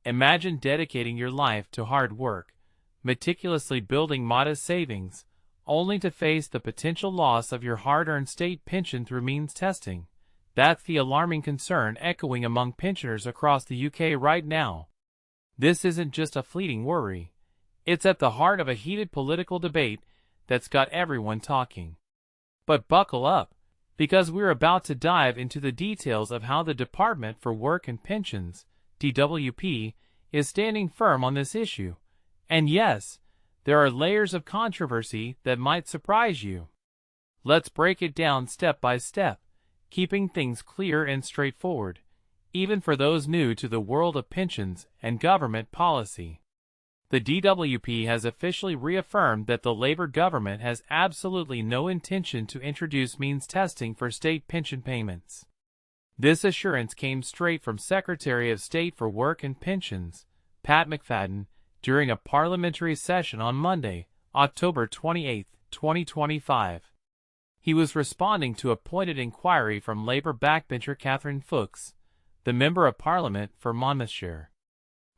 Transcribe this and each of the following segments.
Imagine dedicating your life to hard work, meticulously building modest savings, only to face the potential loss of your hard-earned state pension through means testing. That's the alarming concern echoing among pensioners across the UK right now. This isn't just a fleeting worry. It's at the heart of a heated political debate that's got everyone talking. But buckle up, because we're about to dive into the details of how the Department for Work and Pensions, DWP, is standing firm on this issue. And yes, there are layers of controversy that might surprise you. Let's break it down step by step, keeping things clear and straightforward, even for those new to the world of pensions and government policy. The DWP has officially reaffirmed that the Labour government has absolutely no intention to introduce means testing for state pension payments. This assurance came straight from Secretary of State for Work and Pensions, Pat McFadden, during a parliamentary session on Monday, October 28, 2025. He was responding to a pointed inquiry from Labour backbencher Fookes, the Member of Parliament for Monmouthshire.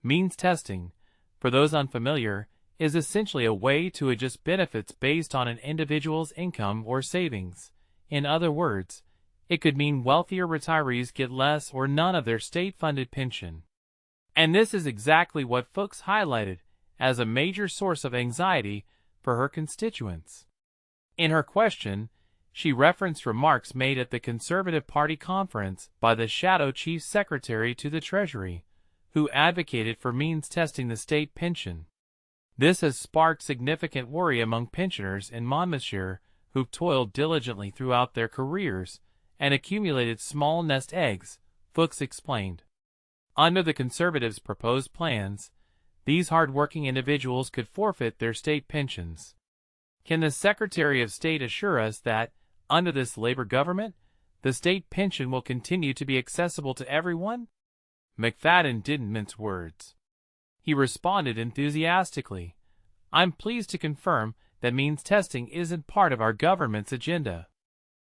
Means testing, for those unfamiliar, is essentially a way to adjust benefits based on an individual's income or savings. In other words, it could mean wealthier retirees get less or none of their state-funded pension. And this is exactly what Fookes highlighted as a major source of anxiety for her constituents. In her question, she referenced remarks made at the Conservative Party conference by the Shadow Chief Secretary to the Treasury, who advocated for means testing the state pension. This has sparked significant worry among pensioners in Monmouthshire who've toiled diligently throughout their careers and accumulated small nest eggs, Fookes explained. Under the Conservatives' proposed plans, these hard-working individuals could forfeit their state pensions. Can the Secretary of State assure us that, under this Labour government, the state pension will continue to be accessible to everyone? McFadden didn't mince words. He responded enthusiastically. I'm pleased to confirm that means testing isn't part of our government's agenda.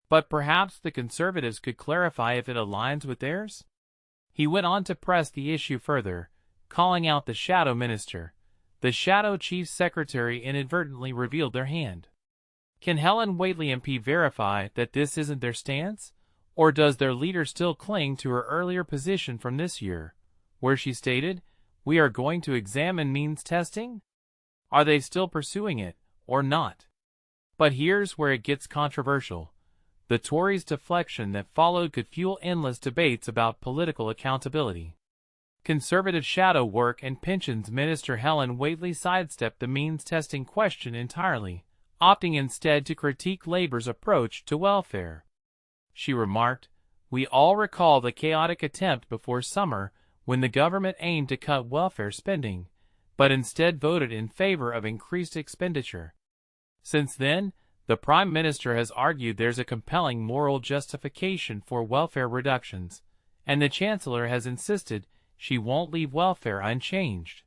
But perhaps the Conservatives could clarify if it aligns with theirs? He went on to press the issue further, calling out the Shadow Minister. The Shadow Chief Secretary inadvertently revealed their hand. Can Helen Whately MP verify that this isn't their stance? Or does their leader still cling to her earlier position from this year, where she stated, "We are going to examine means testing"? Are they still pursuing it, or not? But here's where it gets controversial. The Tories' deflection that followed could fuel endless debates about political accountability. Conservative Shadow Work and Pensions Minister Helen Whately sidestepped the means testing question entirely, opting instead to critique Labour's approach to welfare. She remarked, "We all recall the chaotic attempt before summer when the government aimed to cut welfare spending, but instead voted in favor of increased expenditure. Since then, the Prime Minister has argued there's a compelling moral justification for welfare reductions, and the Chancellor has insisted she won't leave welfare unchanged.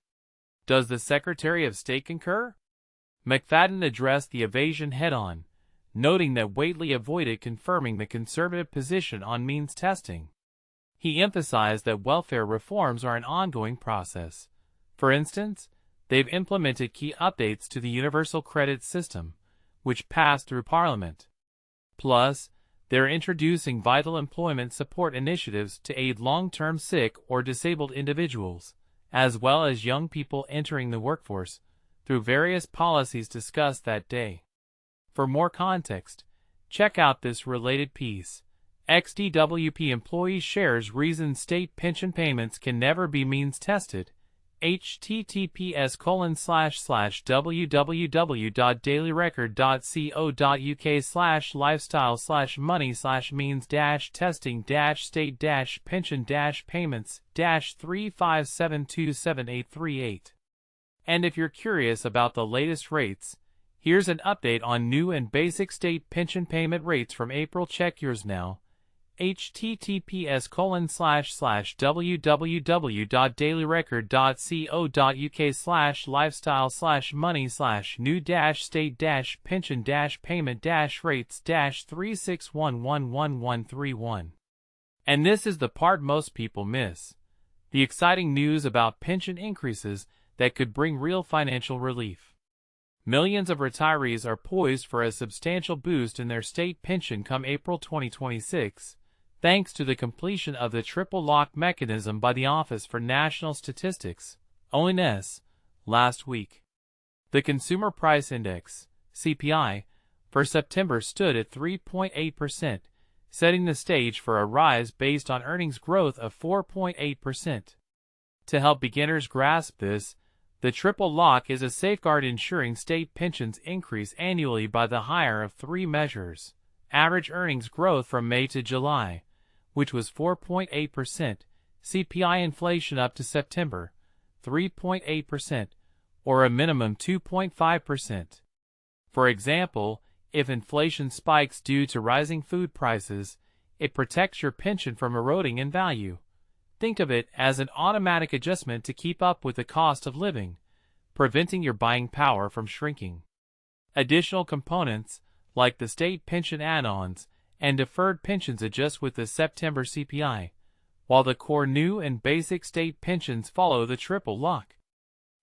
Does the Secretary of State concur?" McFadden addressed the evasion head-on, noting that Whately avoided confirming the Conservative position on means testing. He emphasized that welfare reforms are an ongoing process. For instance, they've implemented key updates to the Universal Credit System, which passed through Parliament. Plus, they're introducing vital employment support initiatives to aid long-term sick or disabled individuals, as well as young people entering the workforce, through various policies discussed that day. For more context, check out this related piece. Ex-DWP employee shares reason state pension payments can never be means tested. https://www.dailyrecord.co.uk/money/means-testing-pension-payments-357278838. And if you're curious about the latest rates, here's an update on new and basic state pension payment rates from April. Check yours now. https://www.dailyrecord.co.uk/lifestyle/money/new-state-pension-payment-rates-3611131. And this is the part most people miss. The exciting news about pension increases that could bring real financial relief. Millions of retirees are poised for a substantial boost in their state pension come April 2026, thanks to the completion of the triple lock mechanism by the Office for National Statistics, ONS, last week. The Consumer Price Index, CPI, for September stood at 3.8%, setting the stage for a rise based on earnings growth of 4.8%. To help beginners grasp this, the triple lock is a safeguard ensuring state pensions increase annually by the higher of three measures: average earnings growth from May to July, which was 4.8%, CPI inflation up to September, 3.8%, or a minimum 2.5%. For example, if inflation spikes due to rising food prices, it protects your pension from eroding in value. Think of it as an automatic adjustment to keep up with the cost of living, preventing your buying power from shrinking. Additional components, like the state pension add-ons and deferred pensions, adjust with the September CPI, while the core new and basic state pensions follow the triple lock.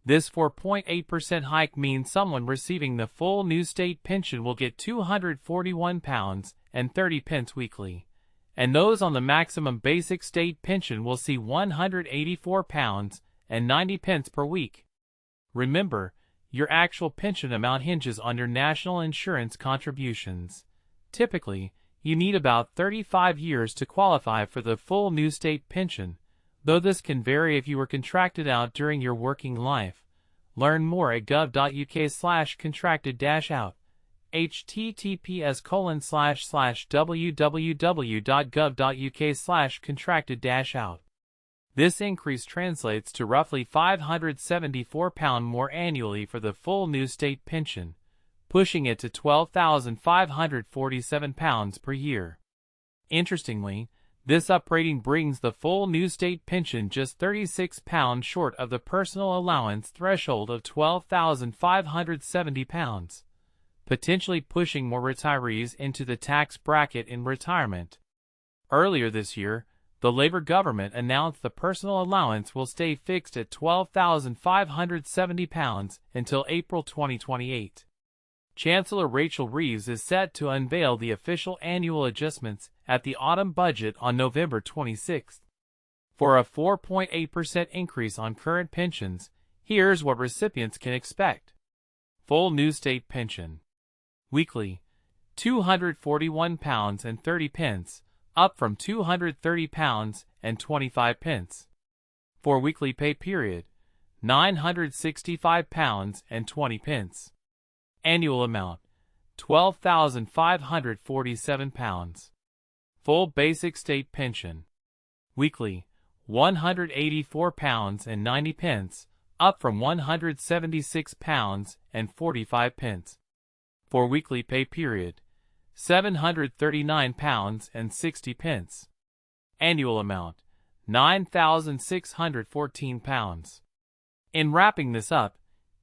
This 4.8% hike means someone receiving the full new state pension will get £241.30 weekly, and those on the maximum basic state pension will see £184.90 per week. Remember, your actual pension amount hinges on your national insurance contributions. Typically, you need about 35 years to qualify for the full new state pension, though this can vary if you were contracted out during your working life. Learn more at gov.uk/contracted-out. https://www.gov.uk/contracted-out. This increase translates to roughly £574 more annually for the full new state pension, pushing it to £12,547 per year. Interestingly, this uprating brings the full new state pension just £36 short of the personal allowance threshold of £12,570, potentially pushing more retirees into the tax bracket in retirement. Earlier this year, the Labour government announced the personal allowance will stay fixed at £12,570 until April 2028. Chancellor Rachel Reeves is set to unveil the official annual adjustments at the autumn budget on November 26. For a 4.8% increase on current pensions, here's what recipients can expect. Full new state pension. Weekly, £241.30, up from £230.25. For weekly pay period, £965.20. Annual amount, £12,547. Full basic state pension. Weekly, £184.90, up from £176.45. For weekly pay period, £739.60. Annual amount, £9,614. In wrapping this up,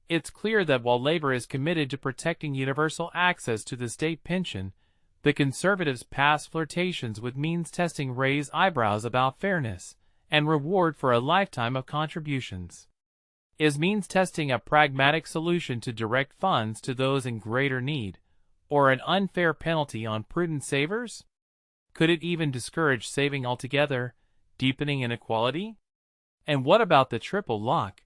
it's clear that while Labour is committed to protecting universal access to the state pension, the Conservatives' past flirtations with means testing raise eyebrows about fairness and reward for a lifetime of contributions. Is means testing a pragmatic solution to direct funds to those in greater need, or an unfair penalty on prudent savers? Could it even discourage saving altogether, deepening inequality? And what about the triple lock?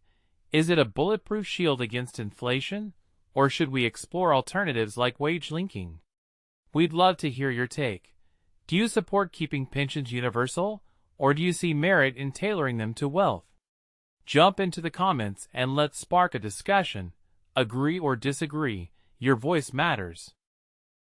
Is it a bulletproof shield against inflation, or should we explore alternatives like wage linking? We'd love to hear your take. Do you support keeping pensions universal, or do you see merit in tailoring them to wealth? Jump into the comments and let's spark a discussion. Agree or disagree, your voice matters.